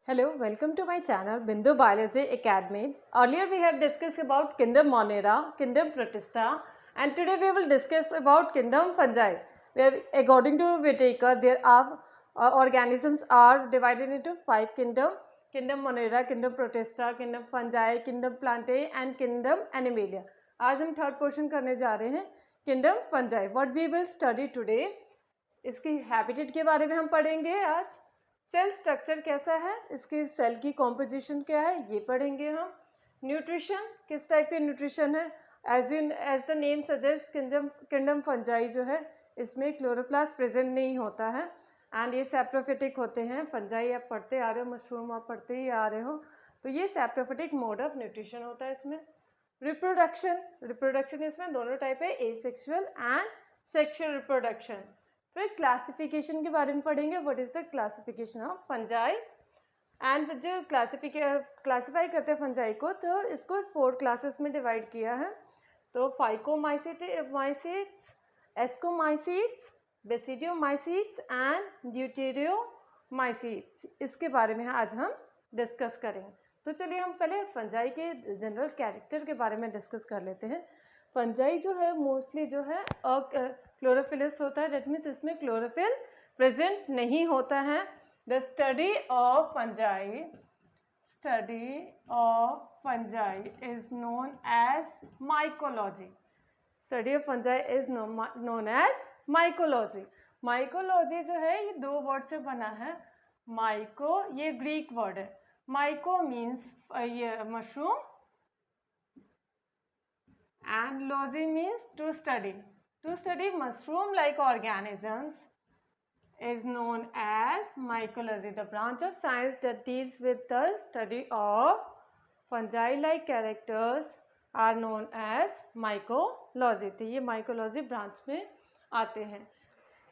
Hello, welcome to my channel Bindu Biology Academy. Earlier we have discussed about kingdom Monera, kingdom Protista, and today we will discuss about kingdom Fungi. Where according to Whitaker, there are organisms are divided into 5 kingdom: kingdom Monera, kingdom Protista, kingdom Fungi, kingdom Plantae, and kingdom Animalia. आज हम third portion करने जा रहे हैं kingdom fungi. What we will study today, इसकी habitat के बारे में हम पढ़ेंगे आज. सेल स्ट्रक्चर कैसा है, इसकी सेल की कॉम्पोजिशन क्या है, ये पढ़ेंगे हम. न्यूट्रिशन, किस टाइप के न्यूट्रिशन है. As the name suggest, kingdom fungi जो है इसमें क्लोरोप्लास्ट प्रेजेंट नहीं होता है एंड ये सैप्रोफिटिक होते हैं. फंजाई आप पढ़ते आ रहे हो, मशरूम आप पढ़ते ही आ रहे हो, तो ये सैप्रोफिटिक मोड ऑफ न्यूट्रिशन होता है इसमें. रिप्रोडक्शन इसमें दोनों टाइप है, एसेक्सुअल एंड सेक्सुअल रिप्रोडक्शन. फिर क्लासिफिकेशन के बारे में पढ़ेंगे. What is the classification of fungi. And जो क्लासीफाई करते हैं फंजाई को, तो इसको 4 क्लासेस में डिवाइड किया है. तो फाइकोमाइसीट्स, एस्कोमाइसीट्स, बेसिडियोमाइसीट्स एंड ड्यूटेरियोमाइसीट्स, इसके बारे में आज हम डिस्कस करेंगे. तो चलिए हम पहले फंजाई के जनरल कैरेक्टर के बारे में डिस्कस कर लेते हैं. फंजाई जो है मोस्टली जो है क्लोरोफिलस होता है. डेट मीन्स इसमें क्लोरोफिल प्रेजेंट नहीं होता है. The study of fungi is known as mycology. Study of fungi is known as mycology. Mycology जो है ये 2 वर्ड से बना है. माइको ये ग्रीक वर्ड है. माइको मीन्स ये mushroom and logy means to study. To study mushroom like organisms is known as mycology. The branch of science that deals with the study of fungi like characters are known as mycology. तो ये mycology branch में आते हैं.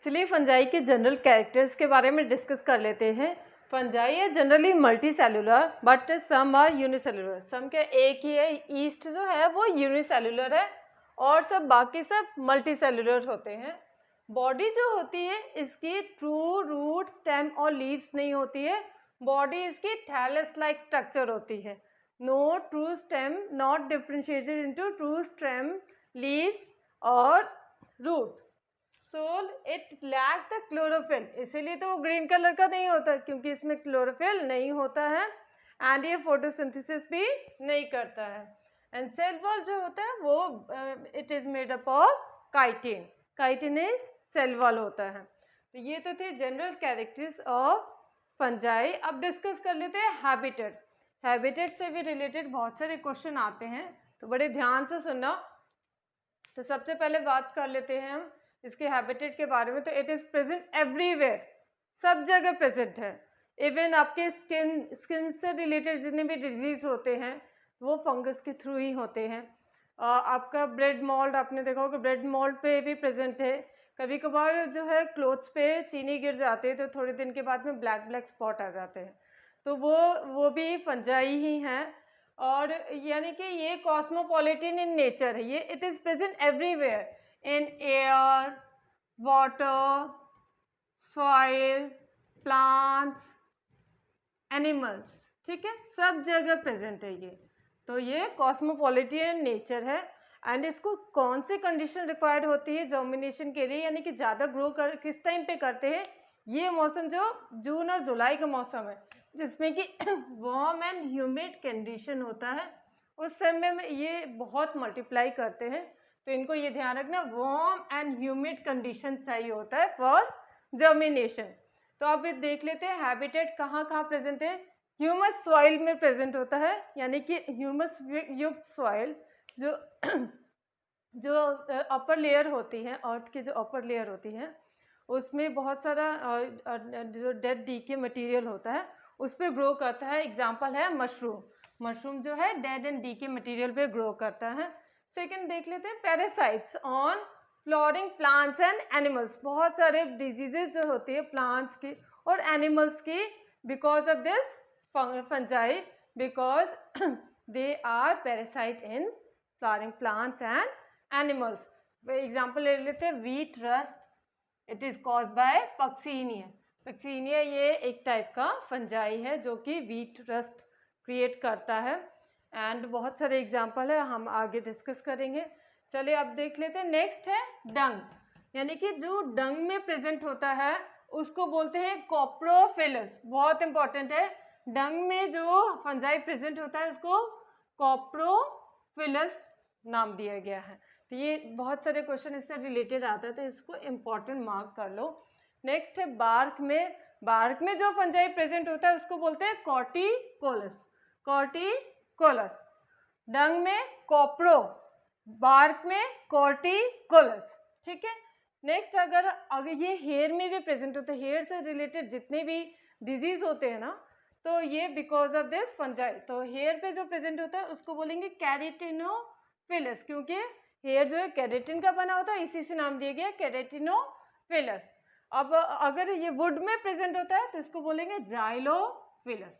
चलिए fungi के general characters के बारे में डिस्कस कर लेते हैं. फंजाई है generally multicellular but some are unicellular. Some के एक ही है, ईस्ट जो है वो यूनिसेलुलर है और सब बाकी सब मल्टी सेलुलर होते हैं. बॉडी जो होती है इसकी ट्रू रूट, स्टेम और लीव्स नहीं होती है. बॉडी इसकी थैलस लाइक स्ट्रक्चर होती है. No true stem, not differentiated into true stem, leaves और root. So it lack the chlorophyll, इसीलिए तो वो ग्रीन कलर का नहीं होता क्योंकि इसमें क्लोरोफिल नहीं होता है एंड ये फोटोसिंथेसिस भी नहीं करता है. एंड सेल वॉल जो होता है वो it is made up of chitin. Chitin is cell wall होता है. तो ये तो थे जनरल कैरेक्टर्स ऑफ फंजाई. अब डिस्कस कर लेते हैं हैबिटेट. हैबिटेट से भी रिलेटेड बहुत सारे क्वेश्चन आते हैं, तो बड़े ध्यान से सुनना. तो सबसे पहले बात कर लेते हैं हम इसके हैबिटेट के बारे में. तो इट इज़ प्रेजेंट एवरीवेयर, सब जगह प्रेजेंट है. इवन आपके स्किन से रिलेटेड जितने भी डिजीज़ होते हैं वो फंगस के थ्रू ही होते हैं. आपका ब्रेड मोल्ड, आपने देखा होगा ब्रेड मोल्ड पे भी प्रेजेंट है. कभी कभार जो है क्लोथ्स पे चीनी गिर जाते हैं तो थोड़े दिन के बाद में ब्लैक स्पॉट आ जाते हैं, तो वो भी फंजाई ही हैं. और यानी कि ये कॉस्मोपॉलिटन इन नेचर है. ये it is present everywhere in air, water, soil, plants, animals. ठीक है, सब जगह प्रेजेंट है ये. तो ये कॉस्मोपॉलिटन नेचर है. एंड इसको कौन सी कंडीशन रिक्वायर्ड होती है जर्मिनेशन के लिए, यानी कि ज़्यादा ग्रो किस टाइम पे करते हैं. ये मौसम जो जून और जुलाई का मौसम है जिसमें कि वार्म एंड ह्यूमिड कंडीशन होता है, उस समय में ये बहुत मल्टीप्लाई करते हैं. तो इनको ये ध्यान रखना, वार्म एंड ह्यूमिड कंडीशन चाहिए होता है फॉर जर्मिनेशन. तो अब ये देख लेते हैं हैबिटेट कहाँ कहाँ प्रेजेंट है. ह्यूमस सॉइल में प्रेजेंट होता है, यानी कि ह्यूमस युक्त सॉइल जो अपर लेयर होती है, अर्थ की जो अपर लेयर होती है उसमें बहुत सारा जो डेड डीके मटेरियल होता है उस पर ग्रो करता है. एग्जांपल है मशरूम. मशरूम जो है डेड एंड डीके मटेरियल पे ग्रो करता है. सेकेंड देख लेते हैं parasites on flooring plants and animals. बहुत सारे डिजीजेज जो होती है प्लांट्स की और एनिमल्स की because of this fungi, because they are parasite in flowering plants and animals. Example ले लेते हैं wheat rust. It is caused by Puccinia. Puccinia ये एक टाइप का फंजाई है जो कि वीट रस्ट क्रिएट करता है, एंड बहुत सारे एग्जाम्पल है, हम आगे डिस्कस करेंगे। चलिए अब देख लेते हैं। नेक्स्ट है डंग, यानी कि जो डंग में प्रेजेंट होता है उसको बोलते हैं कॉप्रोफिलस। बहुत इंपॉर्टेंट है, डंग में जो फंजाई प्रेजेंट होता है उसको कॉप्रोफिलस नाम दिया गया है। तो ये बहुत सारे क्वेश्चन इससे रिलेटेड आता है, तो इसको इम्पॉर्टेंट मार्क कर लो। नेक्स्ट है बार्क में, बार्क में जो फंजाई प्रेजेंट होता है उसको बोलते हैं कॉर्टिकोलस, कॉर्टिकोलस। डंग में कॉप्रो, बार्क में कॉर्टिकोलस, ठीक है। नेक्स्ट अगर ये हेयर में भी प्रेजेंट होते हैं, हेयर से रिलेटेड जितने भी डिजीज होते हैं ना, तो ये बिकॉज ऑफ दिस फंजाई, तो हेयर पे जो प्रेजेंट होता है उसको बोलेंगे केराटिनोफिलस, क्योंकि हेयर जो है केराटिन का बना होता है, इसी से नाम दिया गया केराटिनोफिलस। अब अगर ये वुड में प्रेजेंट होता है तो इसको बोलेंगे जाइलोफिलस,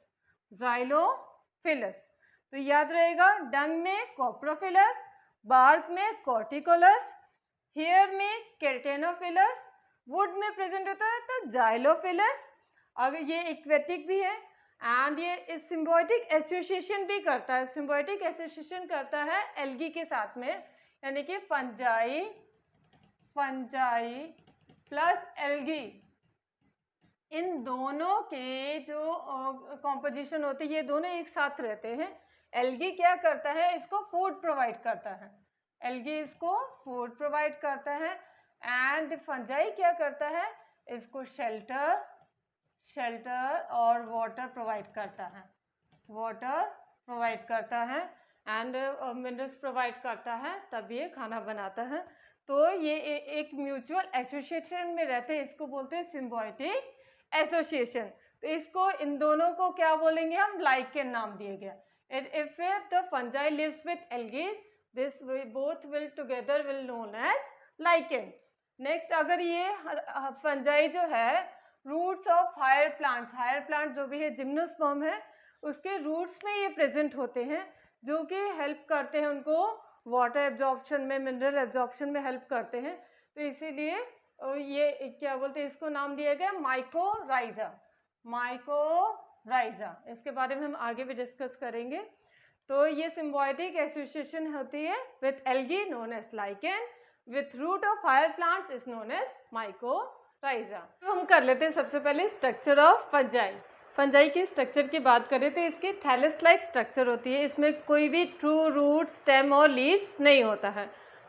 जाइलोफिलस। तो याद रहेगा, डंग में कॉप्रोफिलस, बार्क में कॉर्टिकोलस, हेयर में केराटिनोफिलस, वुड में प्रेजेंट होता है तो जाइलोफिलस। अगर ये एक्वेटिक भी है एंड ये सिम्बायोटिक एसोसिएशन भी करता है, सिम्बायोटिक एसोसिएशन करता है एल्गी के साथ में, यानी कि फंजाई प्लस एल्गी, इन दोनों के जो कॉम्पोजिशन होते हैं ये दोनों एक साथ रहते हैं। एल्गी क्या करता है, इसको फूड प्रोवाइड करता है, एल्गी इसको फूड प्रोवाइड करता है, एंड फंजाई क्या करता है, इसको शेल्टर और वाटर प्रोवाइड करता है, वाटर प्रोवाइड करता है एंड मिनरल्स प्रोवाइड करता है, तब ये खाना बनाता है। तो ये एक म्यूचुअल एसोसिएशन में रहते हैं, इसको बोलते हैं सिम्बायोटिक एसोसिएशन। तो इसको, इन दोनों को क्या बोलेंगे हम, लाइकेन नाम दिए गया। If the fungi lives with algae, this both will together will known as lichen. Next, अगर ये फंजाई जो है रूट्स ऑफ हायर प्लांट्स जो भी है, जिम्नोस्पर्म है, उसके रूट्स में ये प्रेजेंट होते हैं, जो कि हेल्प करते हैं उनको वाटर एब्जॉर्प्शन में, मिनरल एब्जॉर्प्शन में हेल्प करते हैं। तो इसीलिए ये क्या बोलते हैं, इसको नाम दिया गया माइकोराइजा, माइकोराइजा। इसके बारे में हम आगे भी डिस्कस करेंगे। तो ये सिम्बायोटिक एसोसिएशन होती है with algae known as lichen, with root of higher plants is known as mycorrhiza. तो हम कर लेते हैं सबसे पहले स्ट्रक्चर ऑफ फंजाई। फंजाई की स्ट्रक्चर की बात करें तो इसकी थैलस लाइक स्ट्रक्चर होती है, इसमें कोई भी ट्रू रूट, स्टेम और लीव्स नहीं होता है।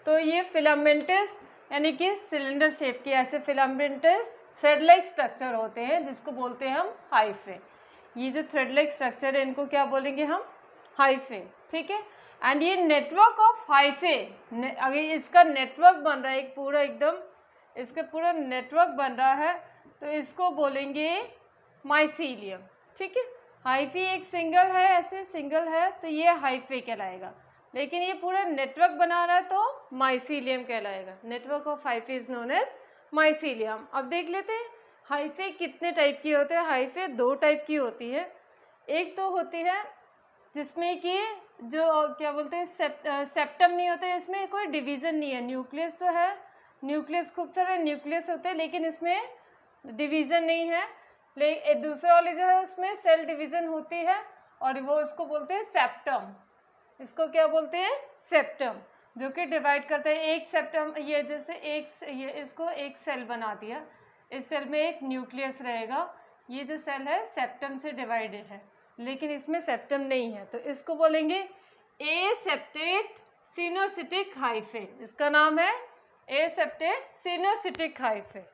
तो ये फिलामेंटस यानी कि सिलेंडर शेप की ऐसे फिलामेंटस थ्रेड लाइक स्ट्रक्चर होते हैं, जिसको बोलते हैं हम हाइफे। ये जो थ्रेड लाइक स्ट्रक्चर है इनको क्या बोलेंगे हम, हाइफे, ठीक है। एंड ये नेटवर्क ऑफ हाइफे, अगर इसका नेटवर्क बन रहा है एक पूरा एकदम, इसका पूरा नेटवर्क बन रहा है, तो इसको बोलेंगे माइसीलियम, ठीक है। हाइफी एक सिंगल है, ऐसे सिंगल है तो ये हाइफे कहलाएगा, लेकिन ये पूरा नेटवर्क बना रहा है तो माइसीलियम कहलाएगा। Network of hyphae is known as mycelium. अब देख लेते हैं हाइफे कितने टाइप की होते हैं। हाइफे दो टाइप की होती है, एक तो होती है जिसमें कि जो क्या बोलते हैं सेप्टम नहीं होते, इसमें कोई डिवीज़न नहीं है, न्यूक्लियस जो है, न्यूक्लियस खूब सारे न्यूक्लियस होते हैं लेकिन इसमें डिवीज़न नहीं है। दूसरा वाली जो है उसमें सेल डिवीज़न होती है और वो उसको बोलते हैं सेप्टम। इसको क्या बोलते हैं, सेप्टम, जो कि डिवाइड करता है। एक सेप्टम, ये जैसे ये इसको एक सेल बना दिया, इस सेल में एक न्यूक्लियस रहेगा, ये जो सेल है सेप्टम से डिवाइडेड है, लेकिन इसमें सेप्टम नहीं है, तो इसको बोलेंगे एसेप्टेट सिनोसिटिक हाइफे। इसका नाम है एसेप्टेट सिनोसिटिक हाइफे।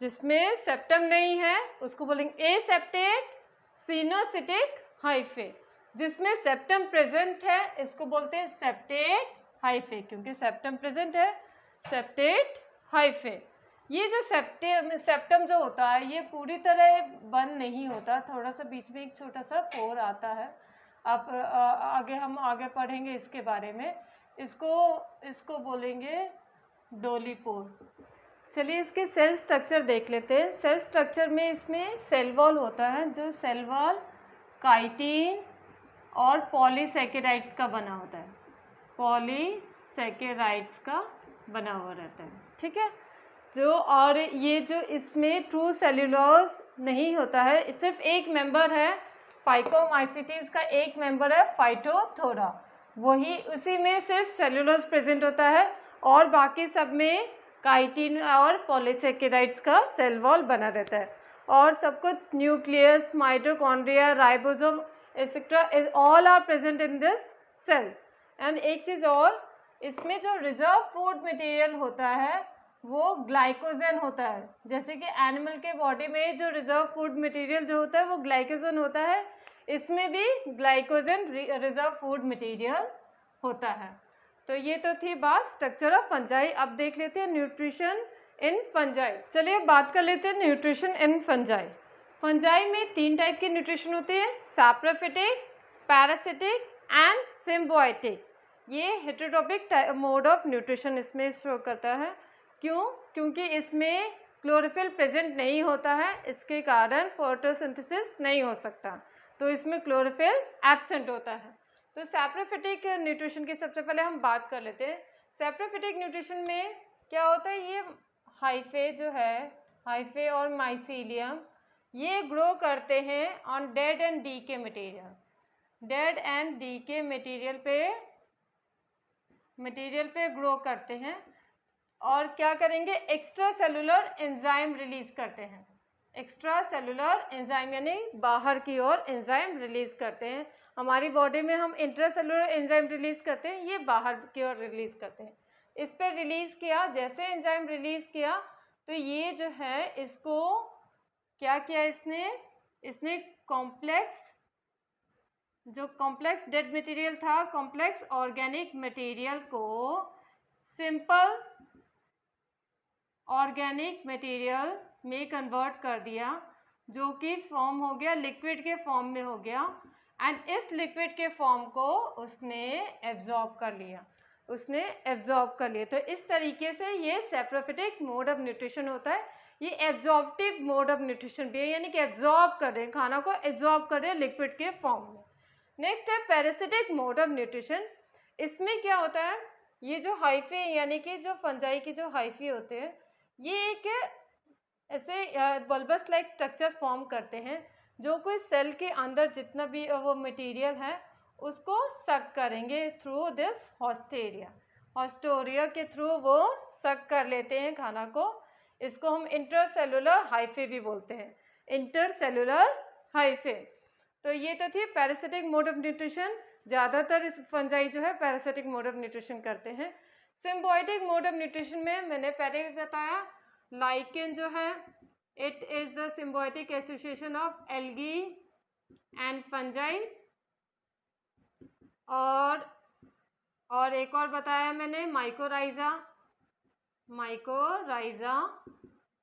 जिसमें सेप्टम नहीं है उसको बोलेंगे एसेप्टेट सिनोसिटिक हाइफे। जिसमें सेप्टम प्रेजेंट है इसको बोलते हैं सेप्टेट हाइफे, क्योंकि सेप्टम प्रेजेंट है, सेप्टेट हाइफे। ये जो सेप्टम जो होता है ये पूरी तरह बंद नहीं होता, थोड़ा सा बीच में एक छोटा सा पोर आता है। आप हम आगे पढ़ेंगे इसके बारे में। इसको बोलेंगे डोलीपोर। चलिए इसके सेल स्ट्रक्चर देख लेते हैं। सेल स्ट्रक्चर में इसमें सेल वॉल होता है, जो सेल वॉल काइटिन और पॉलीसेकेराइड्स का बना होता है, पॉलीसेकेराइड्स का बना हुआ रहता है, ठीक है। जो, और ये जो इसमें ट्रू सेल्यूलोज नहीं होता है, सिर्फ एक मेंबर है फाइकोमाइसिटीज का, एक मेंबर है फाइटोथोरा, वही उसी में सिर्फ सेल्यूलोज प्रेजेंट होता है और बाकी सब में काइटिन और पॉलीसेकेराइड्स का सेल वॉल बना रहता है। और सब कुछ nucleus, mitochondria, ribosome etcetera all are present in this cell. And एक चीज़ और, इसमें जो रिजर्व फूड मटेरियल होता है वो ग्लाइकोजन होता है। जैसे कि एनिमल के बॉडी में जो रिजर्व फूड मटेरियल जो होता है वो ग्लाइकोजन होता है, इसमें भी ग्लाइकोजन रिजर्व फूड मटेरियल होता है। तो ये तो थी बात स्ट्रक्चर ऑफ फंजाई। अब देख लेते हैं न्यूट्रिशन इन फंजाई। चलिए बात कर लेते हैं न्यूट्रिशन इन फंजाई। फंजाई में 3 टाइप की न्यूट्रिशन होती है, सैप्रोफिटिक, पैरासिटिक एंड सिम्बायोटिक। ये हेटेरोट्रॉपिक मोड ऑफ न्यूट्रिशन इसमें शो करता है। क्यों? क्योंकि इसमें क्लोरोफिल प्रेजेंट नहीं होता है, इसके कारण फोटोसिंथेसिस नहीं हो सकता, तो इसमें क्लोरोफिल एब्सेंट होता है। तो सैप्रोफिटिक न्यूट्रिशन की सबसे पहले हम बात कर लेते हैं। सैप्रोफिटिक न्यूट्रिशन में क्या होता है, ये हाइफे जो है, हाइफे और माइसीलियम, ये ग्रो करते हैं on dead and decay material. Dead and decay material पे ग्रो करते हैं और क्या करेंगे, एक्स्ट्रा सेलुलर एंजाइम रिलीज करते हैं। एक्स्ट्रा सेलुलर एंजाइम यानी बाहर की ओर एंजाइम रिलीज करते हैं। हमारी बॉडी में हम इंट्रा सेलुलर एंजाइम रिलीज करते हैं, ये बाहर की ओर रिलीज करते हैं। इस पर रिलीज किया, जैसे एंजाइम रिलीज किया तो ये जो है इसको क्या किया, इसने कॉम्प्लेक्स, जो कॉम्प्लेक्स डेड मटेरियल था, कॉम्प्लेक्स ऑर्गेनिक मटेरियल को सिंपल ऑर्गेनिक मटेरियल में कन्वर्ट कर दिया, जो कि फॉर्म हो गया, लिक्विड के फॉर्म में हो गया। एंड इस लिक्विड के फॉर्म को उसने एब्जॉर्ब कर लिया, तो इस तरीके से ये सैप्रोफिटिक मोड ऑफ न्यूट्रिशन होता है। ये एब्जॉर्प्टिव मोड ऑफ न्यूट्रिशन भी है, यानी कि एब्जॉर्ब कर रहे हैं, खाना को एब्जॉर्ब कर रहे हैं लिक्विड के फॉर्म में। नेक्स्ट है पैरासिटिक मोड ऑफ न्यूट्रिशन। इसमें क्या होता है, ये जो हाइफे यानी कि जो फंजाई के जो हाइफे होते हैं, ये एक ऐसे बल्बस लाइक स्ट्रक्चर फॉर्म करते हैं, जो कोई सेल के अंदर जितना भी वो मटेरियल है उसको सक करेंगे थ्रू दिस हॉस्टोरिया के थ्रू वो सक कर लेते हैं खाना को। इसको हम इंटरसेलुलर हाइफे भी बोलते हैं, इंटरसेलुलर हाइफे। तो ये तो थी पैरासिटिक मोड ऑफ न्यूट्रिशन। ज़्यादातर इस फंजाई जो है पैरासिटिक मोड ऑफ न्यूट्रिशन करते हैं। सिम्बायोटिक मोड ऑफ न्यूट्रिशन में मैंने पहले भी बताया, लाइकेन जो है, it is the symbiotic association of algae and fungi. और एक और बताया मैंने, माइकोराइजा,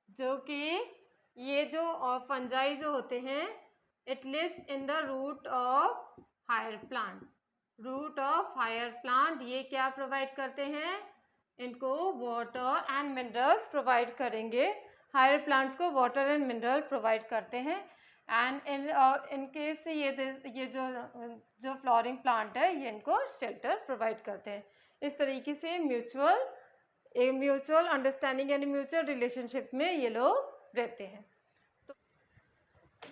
जो कि ये जो फंजाई जो होते हैं, it lives in the root of higher plant. ये क्या प्रोवाइड करते हैं, इनको वाटर एंड मिनरल्स प्रोवाइड करेंगे। हायर प्लांट्स को वाटर एंड मिनरल प्रोवाइड करते हैं। एंड इन केस ये जो फ्लावरिंग प्लांट है, ये इनको शेल्टर प्रोवाइड करते हैं। इस तरीके से म्यूचुअल अंडरस्टैंडिंग यानी म्यूचुअल रिलेशनशिप में ये लोग रहते हैं। तो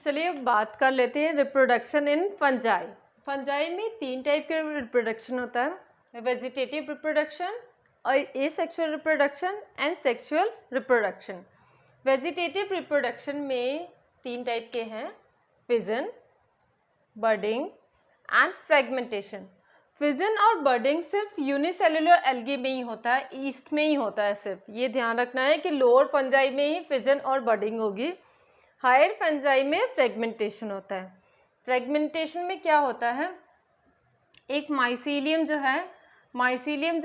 चलिए बात कर लेते हैं रिप्रोडक्शन इन फंजाई। फंजाई में 3 टाइप के रिप्रोडक्शन होता है, वेजिटेटिव रिप्रोडक्शन और asexual reproduction and sexual reproduction. Vegetative reproduction में 3 टाइप के हैं, फिजन, बर्डिंग एंड फ्रेगमेंटेशन। फिजन और बर्डिंग सिर्फ यूनिसेलुलर एल्गी में ही होता है, ईस्ट में ही होता है सिर्फ। ये ध्यान रखना है कि लोअर फंजाई में ही फिजन और बर्डिंग होगी, हायर फंजाई में फ्रेगमेंटेशन होता है। फ्रेगमेंटेशन में क्या होता है, एक माइसीलियम जो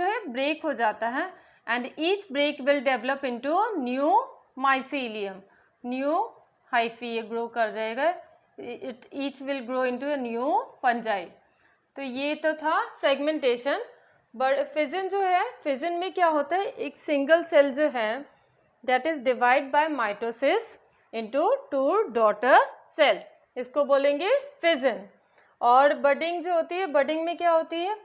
है ब्रेक हो जाता है and each break will develop into new mycelium, new hyphae ये ग्रो कर जाएगा, each will grow into a new fungi. तो ये तो था फ्रेगमेंटेशन। फिजन जो है, फिजन में क्या होता है, एक सिंगल सेल जो है that is divide by mitosis into 2 daughter cell, इसको बोलेंगे फिजन। और बर्डिंग जो होती है, बर्डिंग में क्या होती है,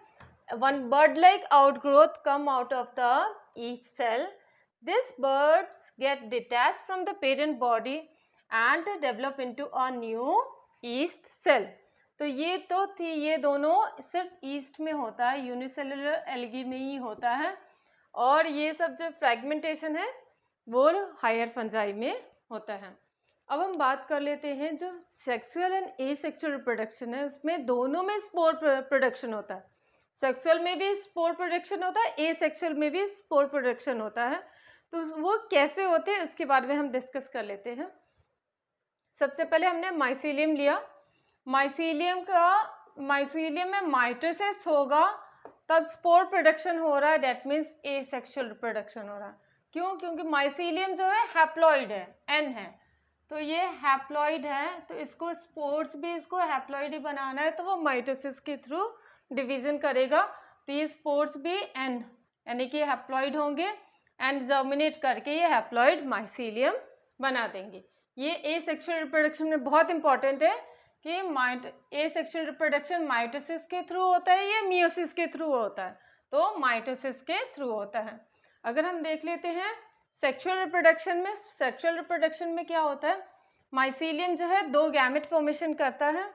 one bud like outgrowth come out of the each cell. This buds get detached from the parent body and develop into a new yeast cell. तो ये तो थी, ये दोनों सिर्फ ईस्ट में होता है, यूनिसेलुलर एल्गी में ही होता है, और ये सब जो फ्रेगमेंटेशन है वो हायर फंजाई में होता है। अब हम बात कर लेते हैं जो सेक्सुअल एंड एसेक्सुअल रिप्रोडक्शन है, उसमें दोनों में स्पोर प्रोडक्शन होता है। सेक्सुअल में भी स्पोर प्रोडक्शन होता है, एसेक्सुअल में भी स्पोर प्रोडक्शन होता है। तो वो कैसे होते हैं उसके बारे में हम डिस्कस कर लेते हैं। सबसे पहले हमने माइसीलियम लिया। माइसीलियम में माइटोसिस होगा तब स्पोर प्रोडक्शन हो रहा है, डेट मीन्स एसेक्सुअल रिप्रोडक्शन हो रहा है। क्यों? क्योंकि माइसीलियम जो है हैप्लॉइड है, एन है, तो ये हैप्लॉइड है, तो इसको स्पोर्स भी इसको हैप्लॉइड ही बनाना है, तो वो माइटोसिस के थ्रू डिवीजन करेगा। तो ये स्पोर्स भी एन यानी कि हैप्लॉइड होंगे एंड जर्मिनेट करके ये हैप्लॉइड माइसीलियम बना देंगे। ये एसेक्सुअल रिप्रोडक्शन में बहुत इंपॉर्टेंट है कि एसेक्सुअल रिप्रोडक्शन माइटोसिस के थ्रू होता है, ये मियोसिस के थ्रू होता है, तो माइटोसिस के थ्रू होता है। अगर हम देख लेते हैं सेक्सुअल रिप्रोडक्शन में क्या होता है, माइसीलियम जो है 2 गैमेट फॉर्मेशन करता है।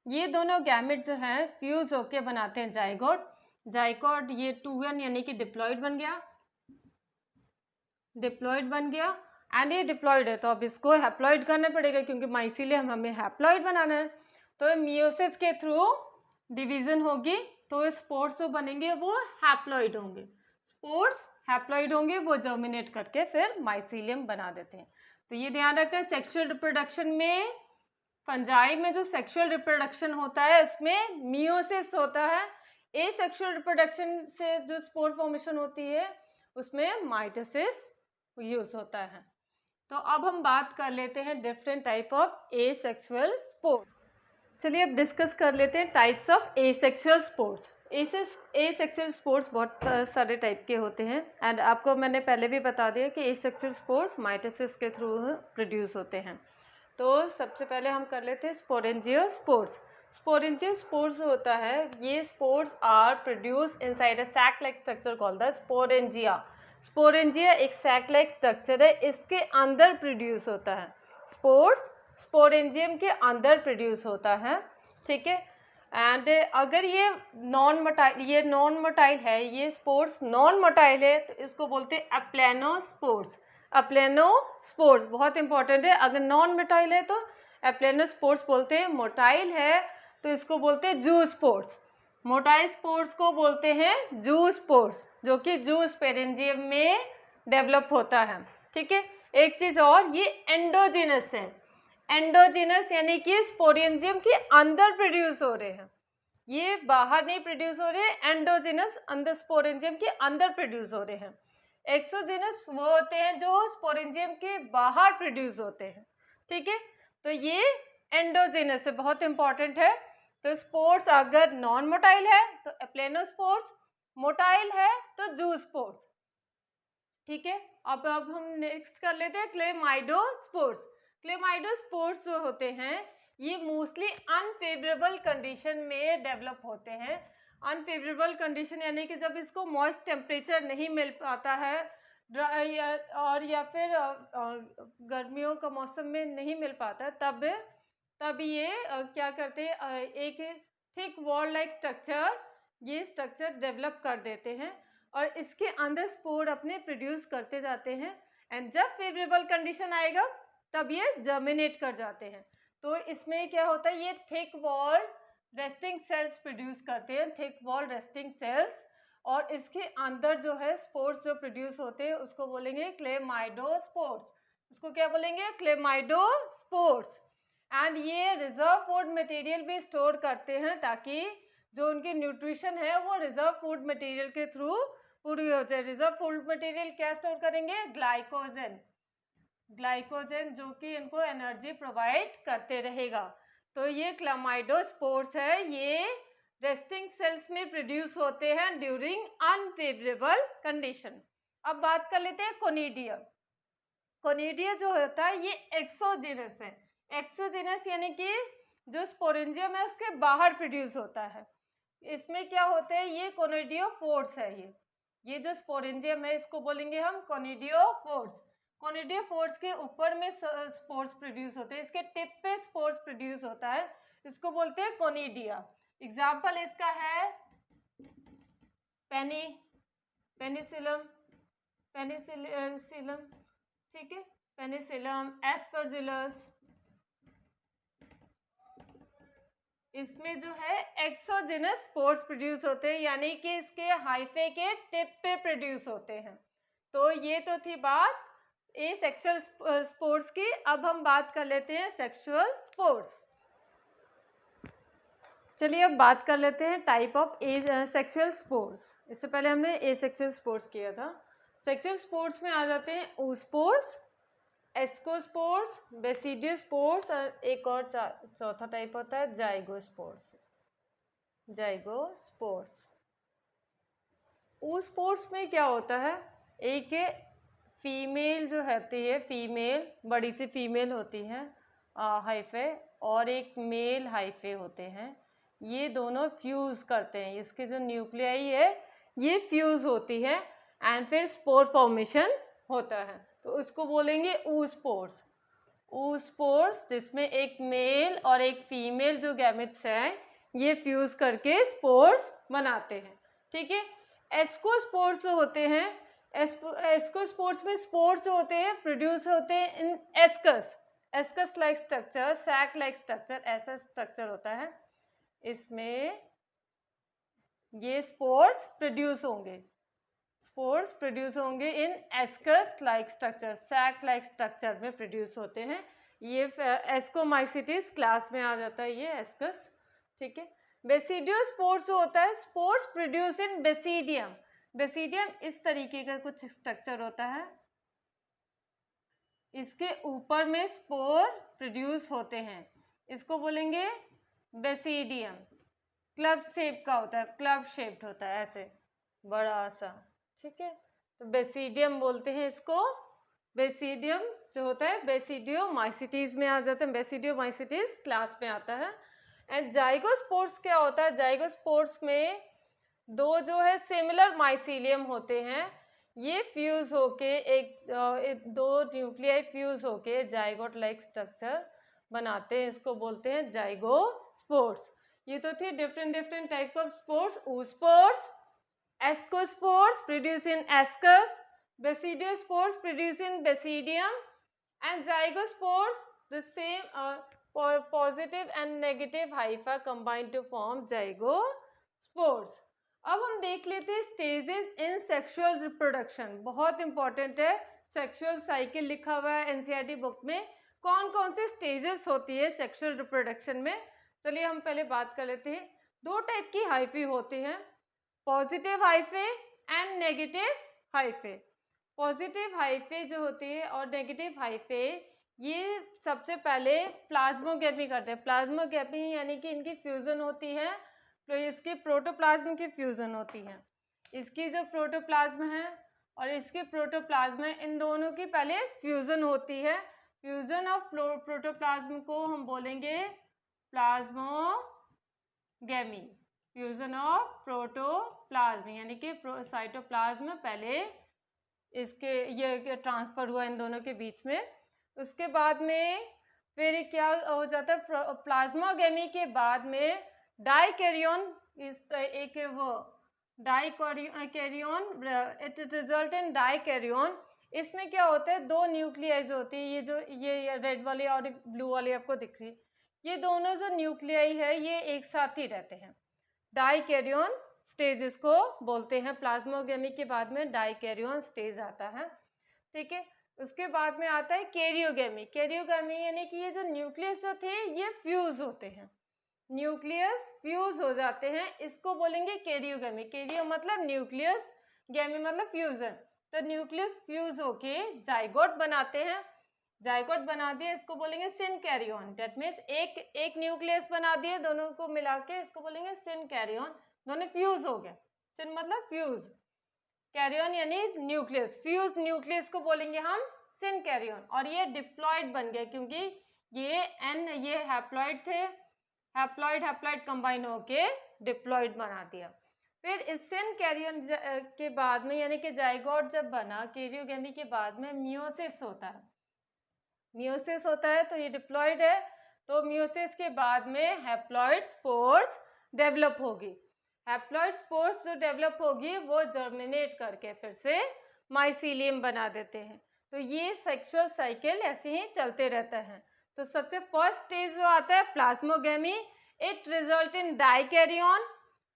ये दोनों गैमेट जो है फ्यूज होके बनाते हैं जाइगोट। ये 2n यानी कि डिप्लॉइड बन गया एंड ये डिप्लॉइड है, तो अब इसको हैप्लॉइड करना पड़ेगा क्योंकि माइसीलियम हमें हैप्लॉइड बनाना है। तो मियोसिस के थ्रू डिवीजन होगी, तो स्पोर्स जो बनेंगे वो हैप्लॉइड होंगे, वो जर्मिनेट करके फिर माइसीलियम बना देते हैं। तो ये ध्यान रखना है, सेक्सुअल रिप्रोडक्शन में, फंजाई में जो सेक्सुअल रिप्रोडक्शन होता है इसमें मियोसिस होता है। एसेक्सुअल रिप्रोडक्शन से जो स्पोर फॉर्मेशन होती है उसमें माइटोसिस यूज होता है। तो अब हम बात कर लेते हैं different type of asexual spores. चलिए अब डिस्कस कर लेते हैं types of asexual spores. Asexual spores बहुत सारे टाइप के होते हैं एंड आपको मैंने पहले भी बता दिया कि एसेक्सुअल स्पोर्स माइटोसिस के थ्रू प्रोड्यूस होते हैं। तो सबसे पहले हम कर लेते हैं स्पोरेंजियो स्पोर्स। स्पोरेंजियो स्पोर्स होता है, ये spores are produce inside a sac like structure called the sporangia. Sporangia एक सैक लाइक स्ट्रक्चर है, इसके अंदर प्रोड्यूस होता है। स्पोरेंजियम के अंदर प्रोड्यूस होता है, ठीक है। एंड अगर ये नॉन मोटाइल है, ये स्पोर्स नॉन मोटाइल है, तो इसको बोलते हैं एप्लेनोस्पोर्स। बहुत इंपॉर्टेंट है, अगर नॉन मोटाइल है तो एप्लेनोस्पोर्स बोलते हैं, मोटाइल है तो इसको बोलते हैं जूस्पोर्स। मोटाइल स्पोर्स को बोलते हैं जूस्पोर्स, जो कि जूस्पोरेंजियम में डेवलप होता है, ठीक है। एक चीज़ और, ये एंडोजिनस है। एंडोजिनस यानी कि स्पोरेंजियम के अंदर प्रोड्यूस हो रहे हैं, ये बाहर नहीं प्रोड्यूस हो रहे हैं। एंडोजिनस अंदर स्पोरेंजियम के अंदर प्रोड्यूस हो रहे हैं। एक्सोजिनस वो होते हैं जो स्पोरेंजियम के बाहर प्रोड्यूस होते हैं, ठीक है। तो ये एंडोजिनस है, बहुत इंपॉर्टेंट है। तो स्पोर्स अगर नॉन मोटाइल है तो एप्लेनोस्पोर्स, मोटाइल है तो जूस्पोर्स, ठीक है। अब हम नेक्स्ट कर लेते हैं क्लेमाइडोस्पोर्स। क्लेमाइडोस्पोर्स जो होते हैं ये मोस्टली अनफेवरेबल कंडीशन में डेवलप होते हैं। अनफेवरेबल कंडीशन यानी कि जब इसको मॉइस्ट टेम्परेचर नहीं मिल पाता है या फिर गर्मियों का मौसम में नहीं मिल पाता, तब ये क्या करते हैं, एक thick wall like structure develop कर देते हैं और इसके अंदर स्पोर अपने प्रोड्यूस करते जाते हैं। एंड जब फेवरेबल कंडीशन आएगा तब ये जर्मिनेट कर जाते हैं। तो इसमें क्या होता है, ये thick wall resting sales produce करते हैं, थिक वॉल रेस्टिंग सेल्स, और इसके अंदर जो है स्पोर्स जो प्रोड्यूस होते हैं उसको बोलेंगे क्लेमाइडोस्पोर्स। उसको क्या बोलेंगे, क्लेमाइडोस्पोर्स। एंड ये रिजर्व फूड मटेरियल भी स्टोर करते हैं ताकि जो उनकी न्यूट्रिशन है वो रिजर्व फूड मटेरियल के थ्रू पूरी हो जाए। रिजर्व फूड मटेरियल क्या स्टोर करेंगे, ग्लाइकोजन जो कि इनको एनर्जी प्रोवाइड करते रहेगा। तो ये क्लेमाइडोस्पोर्स है, ये रेस्टिंग सेल्स में प्रोड्यूस होते हैं ड्यूरिंग अनफेवरेबल कंडीशन। अब बात कर लेते हैं कोनिडिया। कोनिडिया जो होता है ये एक्सोजिनस है। एक्सोजिनस यानी कि जो स्पोरेंजियम है उसके बाहर प्रोड्यूस होता है। इसमें क्या होते हैं, ये कोनिडियोफोर्स है। ये जो स्पोरेंजियम है इसको बोलेंगे हम कोनिडियोफोर्स। कोनिडिया फोर्स के ऊपर में स्पोर्स प्रोड्यूस होते हैं, इसके टिप पे स्पोर्स प्रोड्यूस होता है, इसको बोलते हैं कोनिडिया। एग्जाम्पल इसका है पेनिसिलम, ठीक है, पेनिसिलम, एस्परजिलस। इसमें जो है एक्सोजेनस स्पोर्स प्रोड्यूस होते हैं, यानी कि इसके हाइफे के टिप पे प्रोड्यूस होते हैं। तो ये तो थी बात ए सेक्सुअल स्पोर्स की। अब हम बात कर लेते हैं सेक्सुअल स्पोर्स। चलिए अब बात कर लेते हैं टाइप ऑफ सेक्सुअल स्पोर्स। इससे पहले हमने ए सेक्सुअल स्पोर्स किया था। सेक्सुअल स्पोर्स में आ जाते हैं oospores, एस्कोस्पोर्स, बेसिडियोस्पोर्स और एक और चौथा टाइप होता है जाइगोस्पोर्स। oospores में क्या होता है, एक फीमेल जो होती है, फीमेल बड़ी सी फीमेल होती है हाइफे, और एक मेल हाइफे होते हैं। ये दोनों फ्यूज़ करते हैं, इसके जो न्यूक्लियाई है ये फ्यूज़ होती है एंड फिर स्पोर फॉर्मेशन होता है, तो उसको बोलेंगे oospores। जिसमें एक मेल और एक फीमेल जो गैमेट्स हैं ये फ्यूज़ करके स्पोर्स बनाते हैं, ठीक है। एस्कोस्पोर्स जो होते हैं, एस्कोस्पोर्स में स्पोर्स जो होते हैं प्रोड्यूस होते हैं in ascus like structure, sac like structure, ऐसा स्ट्रक्चर होता है। इसमें ये स्पोर्स प्रोड्यूस होंगे in ascus like structure, sac like structure में प्रोड्यूस होते हैं। ये एस्कोमाइसिटिस क्लास में आ जाता है ये एस्कस, ठीक है। बेसिडियोस्पोर्स जो होता है, spores produce in basidium. Basidium इस तरीके का कुछ स्ट्रक्चर होता है, इसके ऊपर में स्पोर प्रोड्यूस होते हैं, इसको बोलेंगे बेसिडियम। क्लब शेप का होता है, क्लब शेप्ड होता है ऐसे बड़ा सा, ठीक है। तो बेसिडियम बोलते हैं इसको। बेसिडियम जो होता है बेसिडियोमाइसिटीज में आ जाता है, बेसिडियोमाइसिटीज क्लास में आता है। एंड जाइगोस्पोर्स क्या होता है, जाइगोस्पोर्स में दो जो है सिमिलर माइसीलियम होते हैं, ये फ्यूज होके दो न्यूक्लियाई फ्यूज होके जाइगोट लाइक स्ट्रक्चर बनाते हैं, इसको बोलते हैं जाइगोस्पोर्स। ये तो थी different type of spores. oospores, ascospores produce in ascus, basidiospores produce in basidium, and zygospores the same positive and negative hypha combined to form zygospores. अब हम देख लेते हैं स्टेजेस इन सेक्सुअल रिप्रोडक्शन। बहुत इंपॉर्टेंट है, सेक्सुअल साइकिल लिखा हुआ है एनसीईआरटी बुक में, कौन कौन से स्टेजेस होती है सेक्सुअल रिप्रोडक्शन में। चलिए हम पहले बात कर लेते हैं। दो टाइप की हाइफे होते हैं, positive hyphae and negative hyphae. Positive hyphae जो होती है और नेगेटिव हाइफे, ये सबसे पहले प्लाज्मोगेमी करते हैं। प्लाज्मोगेमी यानी कि इनकी फ्यूजन होती है, तो इसकी प्रोटोप्लाज्म की फ्यूजन होती है। इसकी जो प्रोटोप्लाज्म है और इसकी प्रोटोप्लाज्म है, इन दोनों की पहले फ्यूजन होती है। फ्यूजन ऑफ प्रोटोप्लाज्म को हम बोलेंगे प्लाज्मोगेमी। फ्यूजन ऑफ प्रोटोप्लाज्म यानी कि साइटोप्लाज्म पहले इसके ये ट्रांसफर हुआ इन दोनों के बीच में, उसके बाद में फिर क्या हो जाता है, प्लाज्मोगेमी के बाद में डाइकैरियन एक वो dikaryon, it result in dikaryon. इसमें क्या होता है, दो न्यूक्लियाइज होती है, ये जो ये रेड वाली और ब्लू वाली आपको दिख रही है, ये दोनों जो न्यूक्लियाई है ये एक साथ ही रहते हैं। डाइकैरियन स्टेज इसको बोलते हैं। प्लाज्मोगेमी के बाद में डाइकैरियन स्टेज आता है, ठीक है। उसके बाद में आता है कैरियोगेमी। कैरियोगेमी यानी कि ये जो न्यूक्लियस जो थे ये फ्यूज होते हैं, न्यूक्लियस फ्यूज हो जाते हैं, इसको बोलेंगे कैरियोगेमी। कैरियो मतलब न्यूक्लियस, गेमी मतलब फ्यूजन। तो न्यूक्लियस फ्यूज होके जाइगोट बनाते हैं, जाइगोट बना दिए, इसको बोलेंगे सिनकैरियन। दैट मीन्स एक न्यूक्लियस बना दिए, दोनों को मिला के इसको बोलेंगे सिनकैरियन। दोनों फ्यूज हो गए, सिन मतलब फ्यूज, कैरियन यानी न्यूक्लियस, फ्यूज न्यूक्लियस को बोलेंगे हम सिनकैरियन। और ये डिप्लॉइड बन गए क्योंकि ये हैप्लॉइड थे, हैप्लॉइड कंबाइन होके डिप्लॉइड बना दिया। फिर इस सिन कैरियन के बाद में यानी कि जाइगोट जब बना कैरियोगेमी के बाद में मियोसिस होता है। मियोसिस होता है तो ये डिप्लॉयड है, तो मियोसिस के बाद में हैप्लॉइड स्पोर्स डेवलप होगी। हैप्लॉइड स्पोर्स जो डेवलप होगी वो जर्मिनेट करके फिर से माइसीलियम बना देते हैं। तो ये सेक्सुअल साइकिल ऐसे ही चलते रहता है। तो सबसे फर्स्ट स्टेज जो आता है plasmogamy, it result in dikaryon.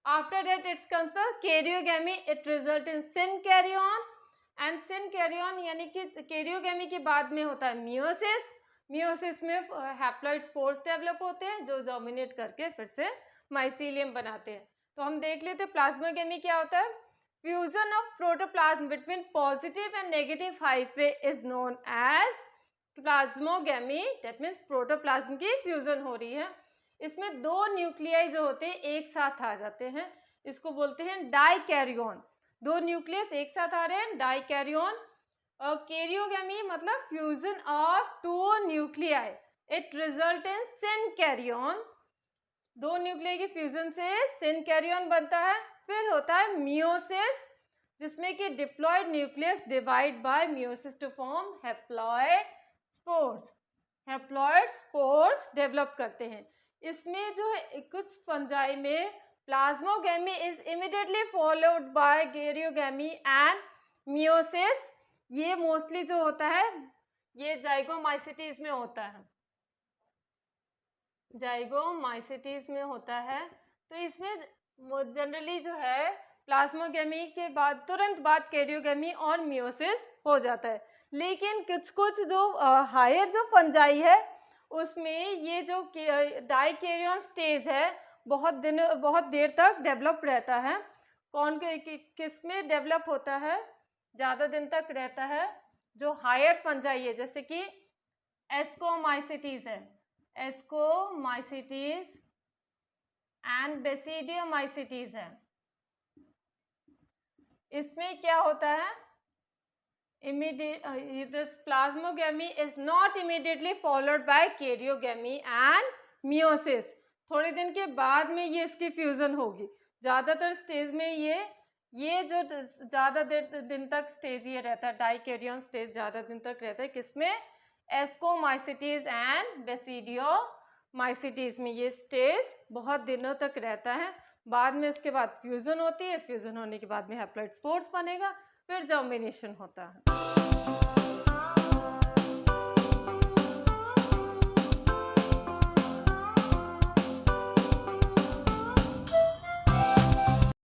After that it's comes the karyogamy, it result in सिनकैरियन। And सिनकैरियन यानी कि कैरियोगेमी के बाद में होता है मियोसिस। मियोसिस में हैप्लॉइड स्पोर्स डेवलप होते हैं जो डोमिनेट करके फिर से माइसीलियम बनाते हैं। तो हम देख लेते हैं प्लाज्मोगेमी क्या होता है। Fusion of protoplasm between positive and negative hyphae is known as plasmogamy. That means protoplasm की फ्यूजन हो रही है। इसमें दो न्यूक्लियाई जो होते हैं एक साथ आ जाते हैं, इसको बोलते हैं डाइकैरियन। दो न्यूक्लियस एक साथ आ रहे हैं, डाइकैरियन। और कैरियोगेमी मतलब fusion of two nuclei, it result in सिनकैरियन। दो न्यूक्लियाई के फ्यूजन से सिनकैरियन बनता है। फिर होता है मियोसिस, जिसमें कि diploid nucleus divide by meiosis to form haploid spores. Haploid spores develop करते हैं। इसमें जो है कुछ फंजाई में plasmogamy is immediately followed by karyogamy and meiosis. ये मोस्टली जो होता है ये जाइगोमाइसिटीज में होता है, जाइगोमाइसिटीज में होता है। तो इसमें जनरली जो है प्लाज्मोगेमी के बाद तुरंत बाद कैरियोगेमी और मियोसिस हो जाता है। लेकिन कुछ जो हायर जो फंजाई है उसमें ये जो डाइकैरियन स्टेज है बहुत देर तक डेवलप रहता है। कौन किस में डेवलप होता है, ज़्यादा दिन तक रहता है जो हायर फंजाई है, जैसे कि एस्कोमाइसिटीज है, एस्कोमाइसिटीज एंड बेसिडियोमाइसिटीज है। इसमें क्या होता है, this plasmogamy is not immediately followed by karyogamy and meiosis। थोड़े दिन के बाद में ये इसकी फ्यूजन होगी। ज़्यादातर स्टेज में ये जो ज़्यादा दिन तक स्टेज ये रहता है, डाइकैरियन स्टेज ज़्यादा दिन तक रहता है। किसमें, एस्कोमाइसिटीज एंड बेसिडियोमाइसिटीज में ये स्टेज बहुत दिनों तक रहता है। बाद में इसके बाद फ्यूजन होती है, फ्यूजन होने के बाद में हैप्लॉइड स्पोर्स बनेगा, फिर जर्मिनेशन होता है।